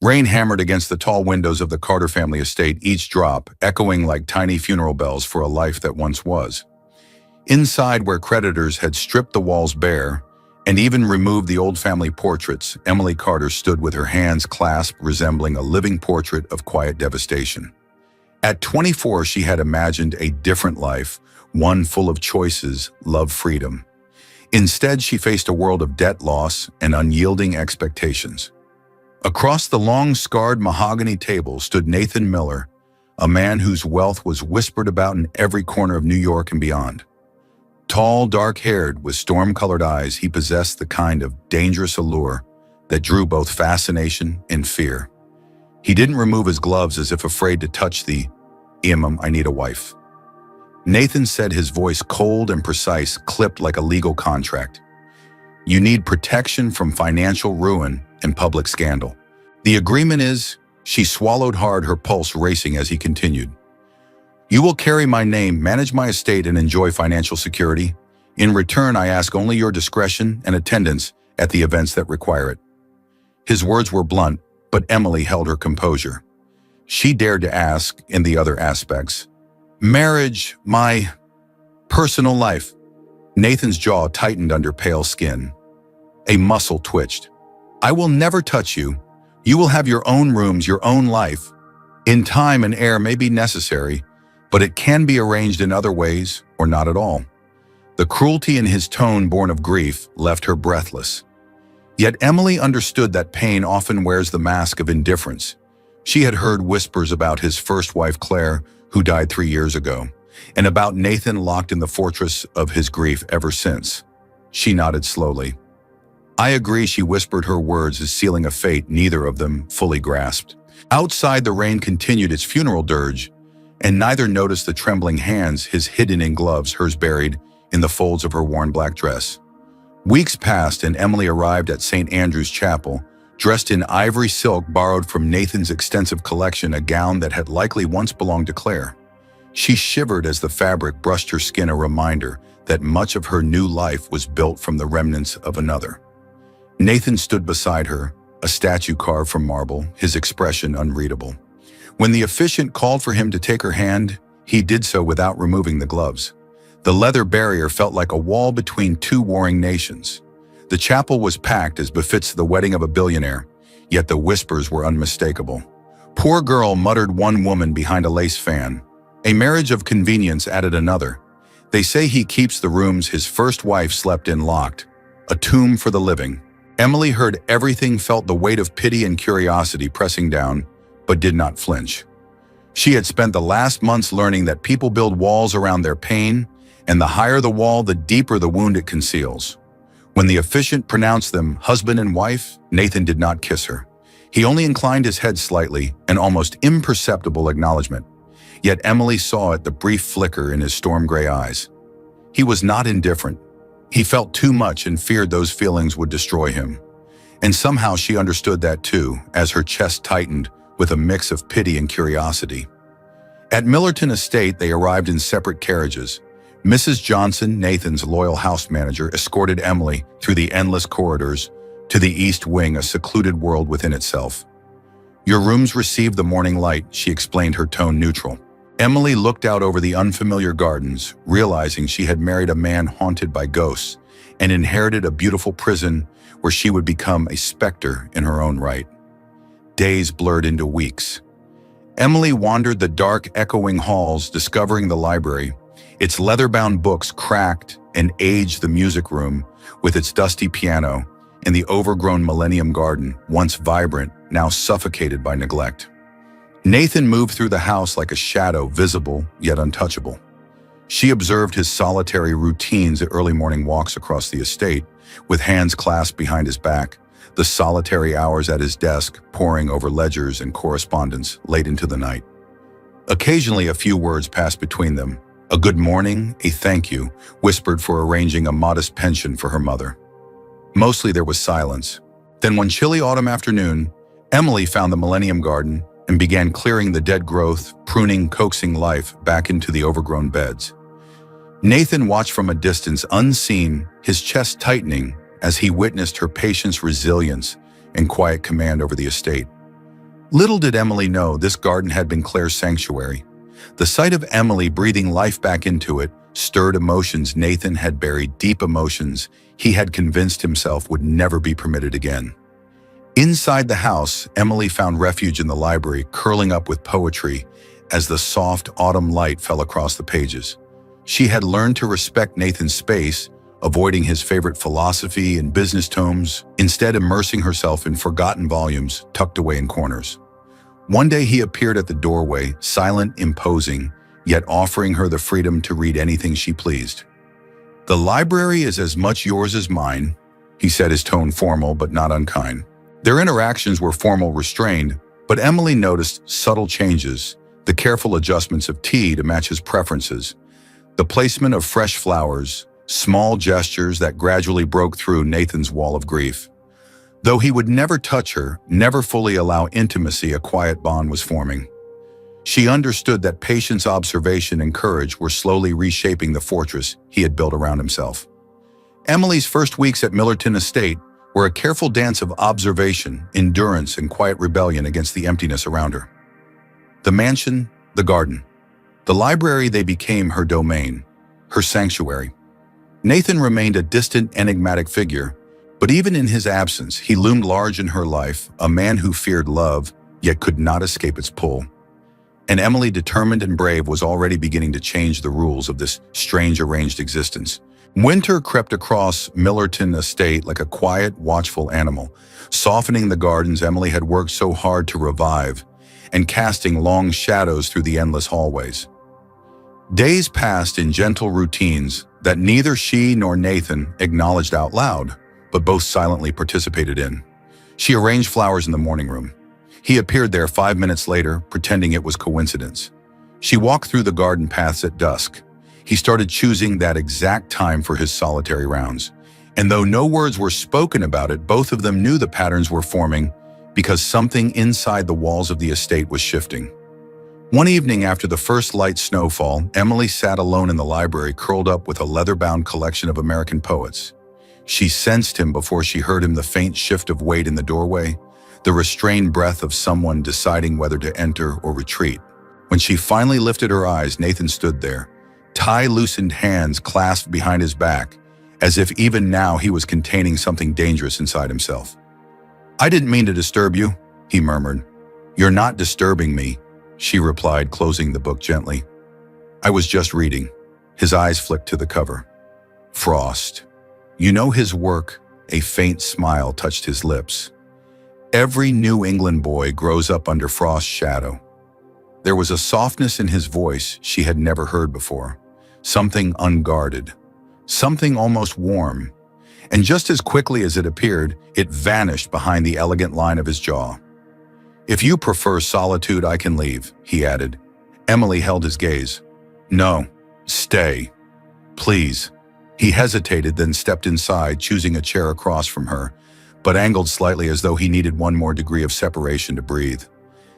Rain hammered against the tall windows of the Carter family estate, each drop echoing like tiny funeral bells for a life that once was. Inside, where creditors had stripped the walls bare and even removed the old family portraits, Emily Carter stood with her hands clasped, resembling a living portrait of quiet devastation. At 24, she had imagined a different life, one full of choices, love, freedom. Instead, she faced a world of debt, loss, and unyielding expectations. Across the long, scarred mahogany table stood Nathan Miller, a man whose wealth was whispered about in every corner of New York and beyond. Tall, dark-haired, with storm-colored eyes, he possessed the kind of dangerous allure that drew both fascination and fear. He didn't remove his gloves as if afraid to touch the I need a wife. Nathan said, his voice cold and precise, clipped like a legal contract. You need protection from financial ruin and public scandal. The agreement is, she swallowed hard, her pulse racing as he continued. You will carry my name, manage my estate, and enjoy financial security. In return, I ask only your discretion and attendance at the events that require it. His words were blunt, but Emily held her composure. She dared to ask, in the other aspects, marriage, my personal life. Nathan's jaw tightened under pale skin. A muscle twitched. I will never touch you. You will have your own rooms, your own life. In time and air may be necessary, but it can be arranged in other ways or not at all. The cruelty in his tone, born of grief, left her breathless. Yet Emily understood that pain often wears the mask of indifference. She had heard whispers about his first wife, Claire, who died 3 years ago, and about Nathan locked in the fortress of his grief ever since. She nodded slowly. I agree, she whispered, her words as sealing a fate neither of them fully grasped. Outside, the rain continued its funeral dirge, and neither noticed the trembling hands, his hidden in gloves, hers buried in the folds of her worn black dress. Weeks passed, and Emily arrived at St. Andrew's Chapel, dressed in ivory silk borrowed from Nathan's extensive collection, a gown that had likely once belonged to Claire. She shivered as the fabric brushed her skin, a reminder that much of her new life was built from the remnants of another. Nathan stood beside her, a statue carved from marble, his expression unreadable. When the officiant called for him to take her hand, he did so without removing the gloves. The leather barrier felt like a wall between two warring nations. The chapel was packed as befits the wedding of a billionaire, yet the whispers were unmistakable. Poor girl, muttered one woman behind a lace fan. A marriage of convenience, added another. They say he keeps the rooms his first wife slept in locked. A tomb for the living. Emily heard everything, felt the weight of pity and curiosity pressing down, but did not flinch. She had spent the last months learning that people build walls around their pain, and the higher the wall, the deeper the wound it conceals. When the officiant pronounced them husband and wife, Nathan did not kiss her. He only inclined his head slightly, an almost imperceptible acknowledgement. Yet Emily saw it, the brief flicker in his storm-gray eyes. He was not indifferent. He felt too much and feared those feelings would destroy him. And somehow she understood that too, as her chest tightened with a mix of pity and curiosity. At Millerton Estate, they arrived in separate carriages. Mrs. Johnson, Nathan's loyal house manager, escorted Emily through the endless corridors to the East Wing, a secluded world within itself. Your rooms receive the morning light, she explained, her tone neutral. Emily looked out over the unfamiliar gardens, realizing she had married a man haunted by ghosts and inherited a beautiful prison where she would become a specter in her own right. Days blurred into weeks. Emily wandered the dark, echoing halls, discovering the library, its leather-bound books cracked and aged, the music room with its dusty piano, and the overgrown Millennium Garden, once vibrant, now suffocated by neglect. Nathan moved through the house like a shadow, visible yet untouchable. She observed his solitary routines at early morning walks across the estate, with hands clasped behind his back, the solitary hours at his desk, poring over ledgers and correspondence late into the night. Occasionally, a few words passed between them. A good morning, a thank you, whispered for arranging a modest pension for her mother. Mostly there was silence. Then one chilly autumn afternoon, Emily found the Millennium Garden and began clearing the dead growth, pruning, coaxing life back into the overgrown beds. Nathan watched from a distance, unseen, his chest tightening as he witnessed her patience, resilience, and quiet command over the estate. Little did Emily know this garden had been Claire's sanctuary. The sight of Emily breathing life back into it stirred emotions Nathan had buried, deep emotions he had convinced himself would never be permitted again. Inside the house, Emily found refuge in the library, curling up with poetry as the soft autumn light fell across the pages. She had learned to respect Nathan's space, avoiding his favorite philosophy and business tomes, instead immersing herself in forgotten volumes tucked away in corners. One day he appeared at the doorway, silent, imposing, yet offering her the freedom to read anything she pleased. "The library is as much yours as mine," he said, his tone formal but not unkind. Their interactions were formal, restrained, but Emily noticed subtle changes, the careful adjustments of tea to match his preferences, the placement of fresh flowers, small gestures that gradually broke through Nathan's wall of grief. Though he would never touch her, never fully allow intimacy, a quiet bond was forming. She understood that patience, observation, and courage were slowly reshaping the fortress he had built around himself. Emily's first weeks at Millerton Estate were a careful dance of observation, endurance, and quiet rebellion against the emptiness around her. The mansion, the garden, the library, they became her domain, her sanctuary. Nathan remained a distant, enigmatic figure, but even in his absence, he loomed large in her life, a man who feared love, yet could not escape its pull. And Emily, determined and brave, was already beginning to change the rules of this strange, arranged existence. Winter crept across Millerton Estate like a quiet, watchful animal, softening the gardens Emily had worked so hard to revive, and casting long shadows through the endless hallways. Days passed in gentle routines that neither she nor Nathan acknowledged out loud, but both silently participated in. She arranged flowers in the morning room. He appeared there 5 minutes later, pretending it was coincidence. She walked through the garden paths at dusk. He started choosing that exact time for his solitary rounds. And though no words were spoken about it, both of them knew the patterns were forming because something inside the walls of the estate was shifting. One evening after the first light snowfall, Emily sat alone in the library, curled up with a leather-bound collection of American poets. She sensed him before she heard him, the faint shift of weight in the doorway, the restrained breath of someone deciding whether to enter or retreat. When she finally lifted her eyes, Nathan stood there, tie-loosened hands clasped behind his back, as if even now he was containing something dangerous inside himself. "I didn't mean to disturb you," he murmured. "You're not disturbing me," she replied, closing the book gently. "I was just reading." His eyes flicked to the cover. Frost. You know his work? A faint smile touched his lips. Every New England boy grows up under Frost's shadow. There was a softness in his voice she had never heard before, something unguarded, something almost warm, and just as quickly as it appeared, it vanished behind the elegant line of his jaw. "If you prefer solitude, I can leave," he added. Emily held his gaze. "No, stay. Please." He hesitated, then stepped inside, choosing a chair across from her, but angled slightly as though he needed one more degree of separation to breathe.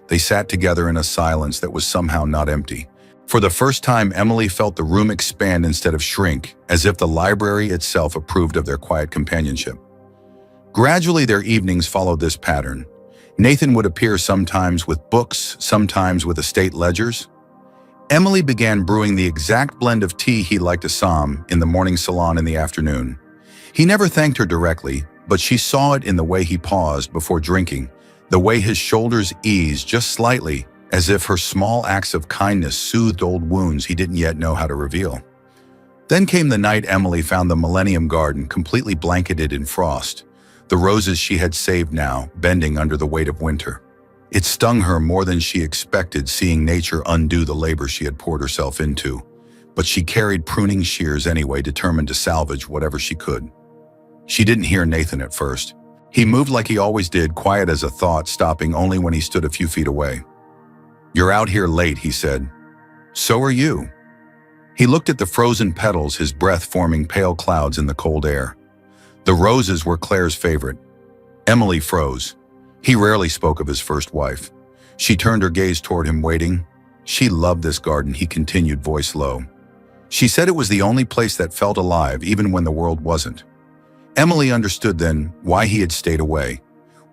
They sat together in a silence that was somehow not empty. For the first time, Emily felt the room expand instead of shrink, as if the library itself approved of their quiet companionship. Gradually, their evenings followed this pattern. Nathan would appear sometimes with books, sometimes with estate ledgers. Emily began brewing the exact blend of tea he liked, Assam, in the morning salon in the afternoon. He never thanked her directly, but she saw it in the way he paused before drinking, the way his shoulders eased just slightly, as if her small acts of kindness soothed old wounds he didn't yet know how to reveal. Then came the night Emily found the Millennium Garden completely blanketed in frost, the roses she had saved now bending under the weight of winter. It stung her more than she expected, seeing nature undo the labor she had poured herself into, but she carried pruning shears anyway, determined to salvage whatever she could. She didn't hear Nathan at first. He moved like he always did, quiet as a thought, stopping only when he stood a few feet away. "You're out here late," he said. "So are you." He looked at the frozen petals, his breath forming pale clouds in the cold air. The roses were Claire's favorite. Emily froze. He rarely spoke of his first wife. She turned her gaze toward him, waiting. "She loved this garden," he continued, voice low. "She said it was the only place that felt alive, even when the world wasn't." Emily understood then why he had stayed away,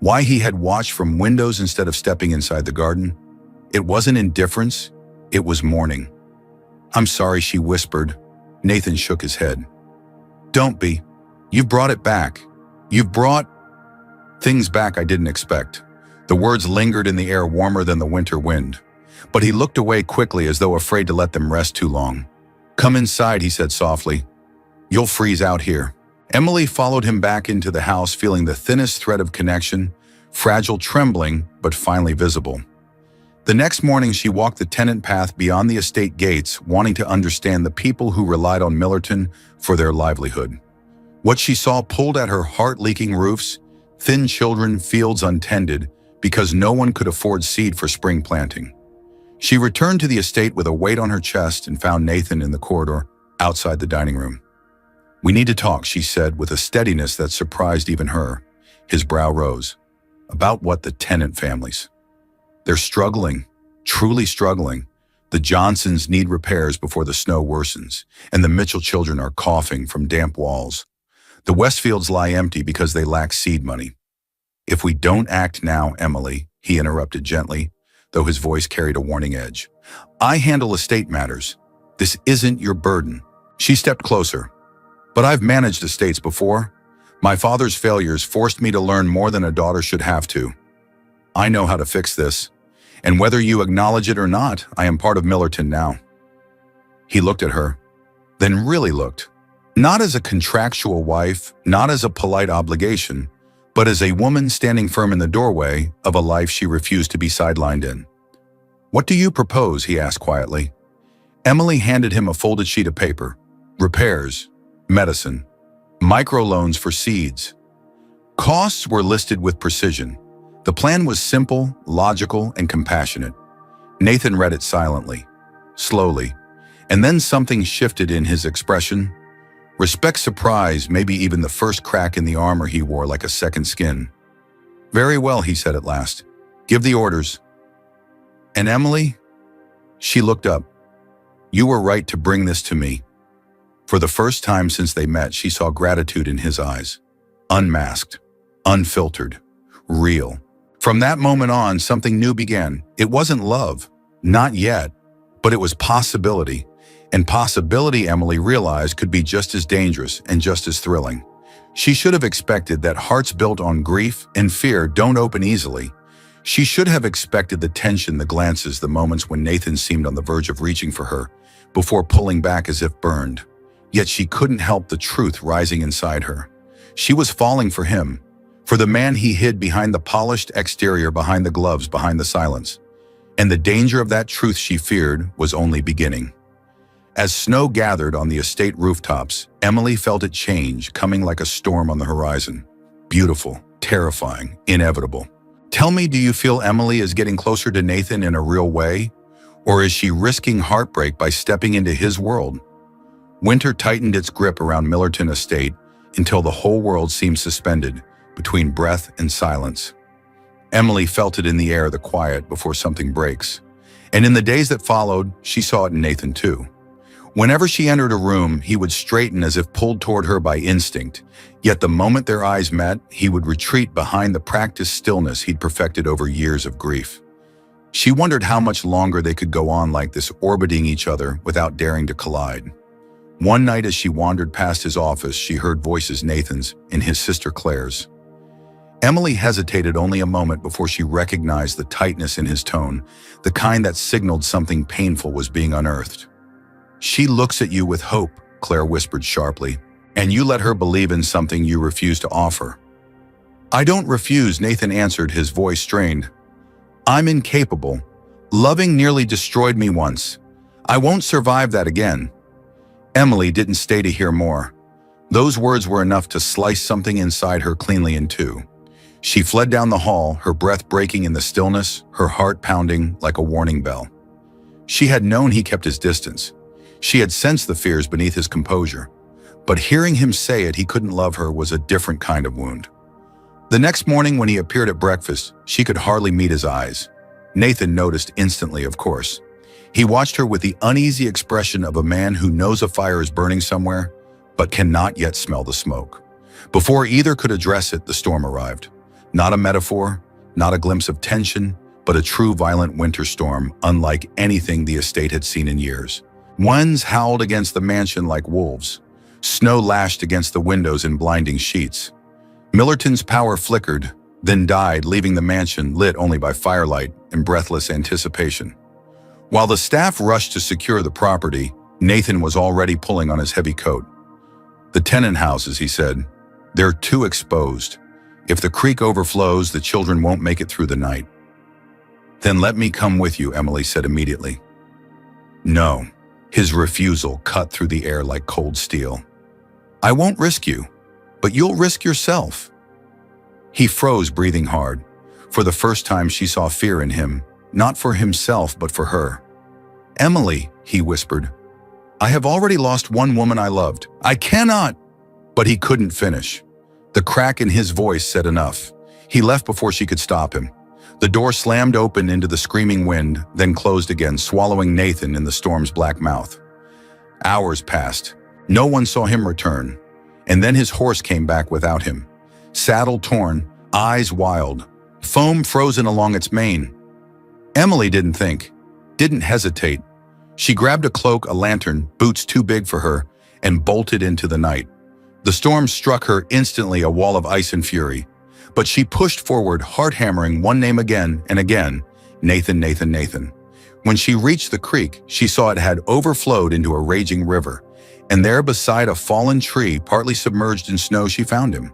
Why he had watched from windows instead of stepping inside the garden? It wasn't indifference, it was mourning. "I'm sorry," she whispered. Nathan shook his head. "Don't be. You've brought it back. You've brought things back I didn't expect." The words lingered in the air warmer than the winter wind. But he looked away quickly as though afraid to let them rest too long. "Come inside," he said softly. "You'll freeze out here." Emily followed him back into the house, feeling the thinnest thread of connection, fragile, trembling, but finally visible. The next morning, she walked the tenant path beyond the estate gates, wanting to understand the people who relied on Millerton for their livelihood. What she saw pulled at her heart: leaking roofs, thin children, fields untended, because no one could afford seed for spring planting. She returned to the estate with a weight on her chest and found Nathan in the corridor outside the dining room. "We need to talk," she said with a steadiness that surprised even her. His brow rose. "About what?" "The tenant families. They're struggling, truly struggling. The Johnsons need repairs before the snow worsens, and the Mitchell children are coughing from damp walls. The Westfields lie empty because they lack seed money." "If we don't act now, Emily," he interrupted gently, though his voice carried a warning edge. "I handle estate matters. This isn't your burden." She stepped closer. "But I've managed estates before. My father's failures forced me to learn more than a daughter should have to. I know how to fix this. And whether you acknowledge it or not, I am part of Millerton now." He looked at her, then really looked. Not as a contractual wife, not as a polite obligation, but as a woman standing firm in the doorway of a life she refused to be sidelined in. "What do you propose?" he asked quietly. Emily handed him a folded sheet of paper. "Repairs, medicine, microloans for seeds." Costs were listed with precision. The plan was simple, logical, and compassionate. Nathan read it silently, slowly, and then something shifted in his expression. Respect, surprise, maybe even the first crack in the armor he wore like a second skin. "Very well," he said at last. "Give the orders." "And Emily?" She looked up. "You were right to bring this to me." For the first time since they met, she saw gratitude in his eyes. Unmasked, unfiltered, real. From that moment on, something new began. It wasn't love, not yet, but it was possibility. And possibility, Emily realized, could be just as dangerous and just as thrilling. She should have expected that hearts built on grief and fear don't open easily. She should have expected the tension, the glances, the moments when Nathan seemed on the verge of reaching for her, before pulling back as if burned. Yet she couldn't help the truth rising inside her. She was falling for him, for the man he hid behind the polished exterior, behind the gloves, behind the silence. And the danger of that truth, she feared, was only beginning. As snow gathered on the estate rooftops, Emily felt it change, coming like a storm on the horizon. Beautiful, terrifying, inevitable. "Tell me, do you feel Emily is getting closer to Nathan in a real way? Or is she risking heartbreak by stepping into his world?" Winter tightened its grip around Millerton Estate until the whole world seemed suspended between breath and silence. Emily felt it in the air, the quiet before something breaks. And in the days that followed, she saw it in Nathan too. Whenever she entered a room, he would straighten as if pulled toward her by instinct. Yet the moment their eyes met, he would retreat behind the practiced stillness he'd perfected over years of grief. She wondered how much longer they could go on like this, orbiting each other without daring to collide. One night as she wandered past his office, she heard voices, Nathan's and his sister Claire's. Emily hesitated only a moment before she recognized the tightness in his tone, the kind that signaled something painful was being unearthed. "She looks at you with hope," Claire whispered sharply, "and you let her believe in something you refuse to offer." "I don't refuse," Nathan answered, his voice strained. "I'm incapable. Loving nearly destroyed me once. I won't survive that again." Emily didn't stay to hear more. Those words were enough to slice something inside her cleanly in two. She fled down the hall, her breath breaking in the stillness, her heart pounding like a warning bell. She had known he kept his distance. She had sensed the fears beneath his composure. But hearing him say it, he couldn't love her, was a different kind of wound. The next morning when he appeared at breakfast, she could hardly meet his eyes. Nathan noticed instantly, of course. He watched her with the uneasy expression of a man who knows a fire is burning somewhere, but cannot yet smell the smoke. Before either could address it, the storm arrived. Not a metaphor, not a glimpse of tension, but a true violent winter storm unlike anything the estate had seen in years. Winds howled against the mansion like wolves. Snow lashed against the windows in blinding sheets. Millerton's power flickered, then died, leaving the mansion lit only by firelight and breathless anticipation. While the staff rushed to secure the property, Nathan was already pulling on his heavy coat. "The tenant houses," he said, "they're too exposed. If the creek overflows, the children won't make it through the night." "Then let me come with you," Emily said immediately. No, his refusal cut through the air like cold steel. "I won't risk you, but you'll risk yourself." He froze, breathing hard. For the first time, she saw fear in him, not for himself, but for her. "Emily," he whispered, "I have already lost one woman I loved. I cannot—" But he couldn't finish. The crack in his voice said enough. He left before she could stop him. The door slammed open into the screaming wind, then closed again, swallowing Nathan in the storm's black mouth. Hours passed. No one saw him return. And then his horse came back without him. Saddle torn, eyes wild, foam frozen along its mane. Emily didn't think, didn't hesitate. She grabbed a cloak, a lantern, boots too big for her, and bolted into the night. The storm struck her instantly, a wall of ice and fury. But she pushed forward, heart-hammering one name again and again, Nathan, Nathan, Nathan. When she reached the creek, she saw it had overflowed into a raging river, and there beside a fallen tree, partly submerged in snow, she found him.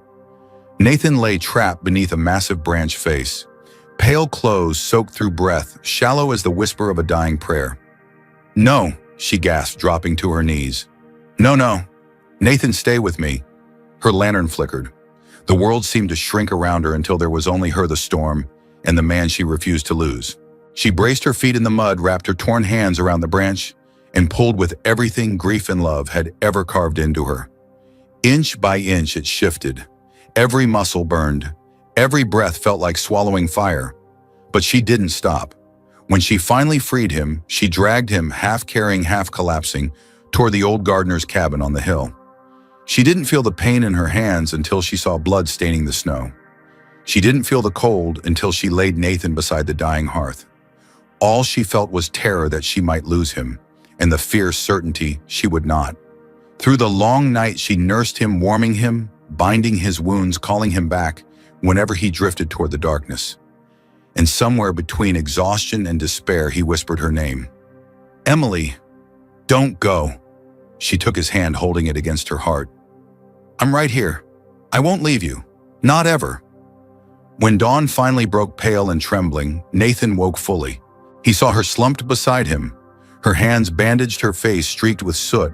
Nathan lay trapped beneath a massive branch face, pale clothes soaked through breath, shallow as the whisper of a dying prayer. "No," she gasped, dropping to her knees. "No, no. Nathan, stay with me." Her lantern flickered. The world seemed to shrink around her until there was only her, the storm, and the man she refused to lose. She braced her feet in the mud, wrapped her torn hands around the branch, and pulled with everything grief and love had ever carved into her. Inch by inch it shifted. Every muscle burned. Every breath felt like swallowing fire. But she didn't stop. When she finally freed him, she dragged him, half carrying, half collapsing, toward the old gardener's cabin on the hill. She didn't feel the pain in her hands until she saw blood staining the snow. She didn't feel the cold until she laid Nathan beside the dying hearth. All she felt was terror that she might lose him, and the fierce certainty she would not. Through the long night, she nursed him, warming him, binding his wounds, calling him back whenever he drifted toward the darkness. And somewhere between exhaustion and despair, he whispered her name. "Emily, don't go." She took his hand, holding it against her heart. "I'm right here. I won't leave you. Not ever." When dawn finally broke, pale and trembling, Nathan woke fully. He saw her slumped beside him. Her hands bandaged, her face streaked with soot,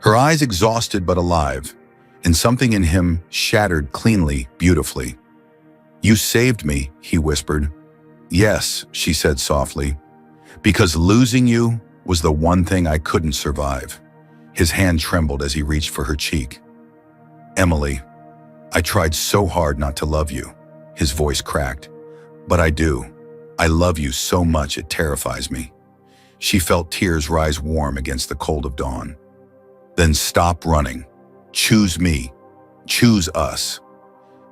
her eyes exhausted but alive, and something in him shattered cleanly, beautifully. "You saved me," he whispered. "Yes," she said softly, "because losing you was the one thing I couldn't survive." His hand trembled as he reached for her cheek. "Emily, I tried so hard not to love you." His voice cracked. "But I do. I love you so much it terrifies me." She felt tears rise warm against the cold of dawn. "Then stop running. Choose me. Choose us."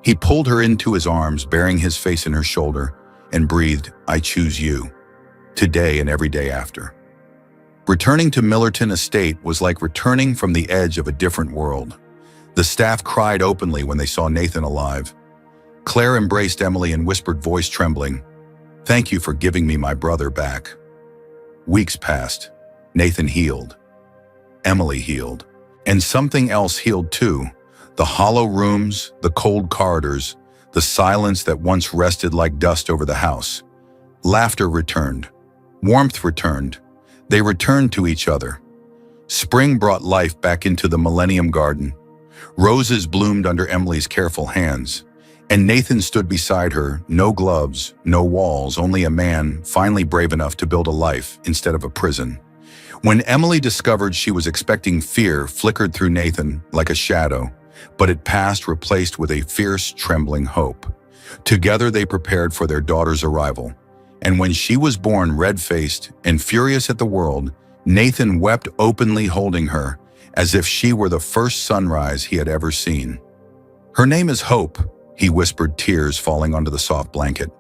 He pulled her into his arms, burying his face in her shoulder, and breathed, "I choose you. Today and every day after." Returning to Millerton Estate was like returning from the edge of a different world. The staff cried openly when they saw Nathan alive. Claire embraced Emily and whispered, voice trembling, "Thank you for giving me my brother back." Weeks passed. Nathan healed. Emily healed. And something else healed too. The hollow rooms, the cold corridors, the silence that once rested like dust over the house. Laughter returned. Warmth returned. They returned to each other. Spring brought life back into the Millennium Garden. Roses bloomed under Emily's careful hands. And Nathan stood beside her, no gloves, no walls, only a man finally brave enough to build a life instead of a prison. When Emily discovered she was expecting, fear flickered through Nathan like a shadow, but it passed, replaced with a fierce, trembling hope. Together they prepared for their daughter's arrival. And when she was born, red-faced and furious at the world, Nathan wept openly, holding her, as if she were the first sunrise he had ever seen. "Her name is Hope," he whispered, tears falling onto the soft blanket.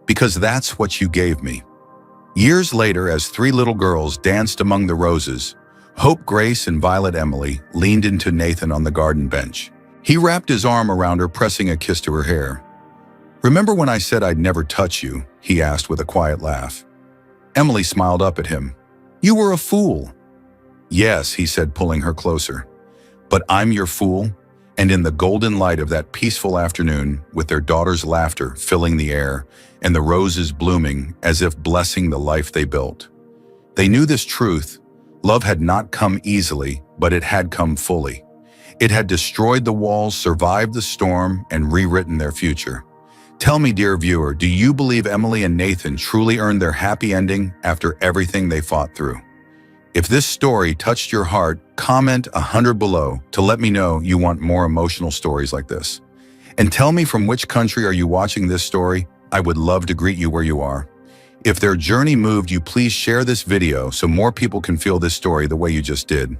Because that's what you gave me. Years later, as three little girls danced among the roses, Hope, Grace, and Violet Emily leaned into Nathan on the garden bench. He wrapped his arm around her, pressing a kiss to her hair. "Remember when I said I'd never touch you?" he asked with a quiet laugh. Emily smiled up at him. "You were a fool." "Yes," he said, pulling her closer. "But I'm your fool." And in the golden light of that peaceful afternoon, with their daughter's laughter filling the air and the roses blooming as if blessing the life they built, they knew this truth: love had not come easily, but it had come fully. It had destroyed the walls, survived the storm, and rewritten their future. Tell me, dear viewer, do you believe Emily and Nathan truly earned their happy ending after everything they fought through? If this story touched your heart, comment 100 below to let me know you want more emotional stories like this. And tell me, from which country are you watching this story? I would love to greet you where you are. If their journey moved you, please share this video so more people can feel this story the way you just did.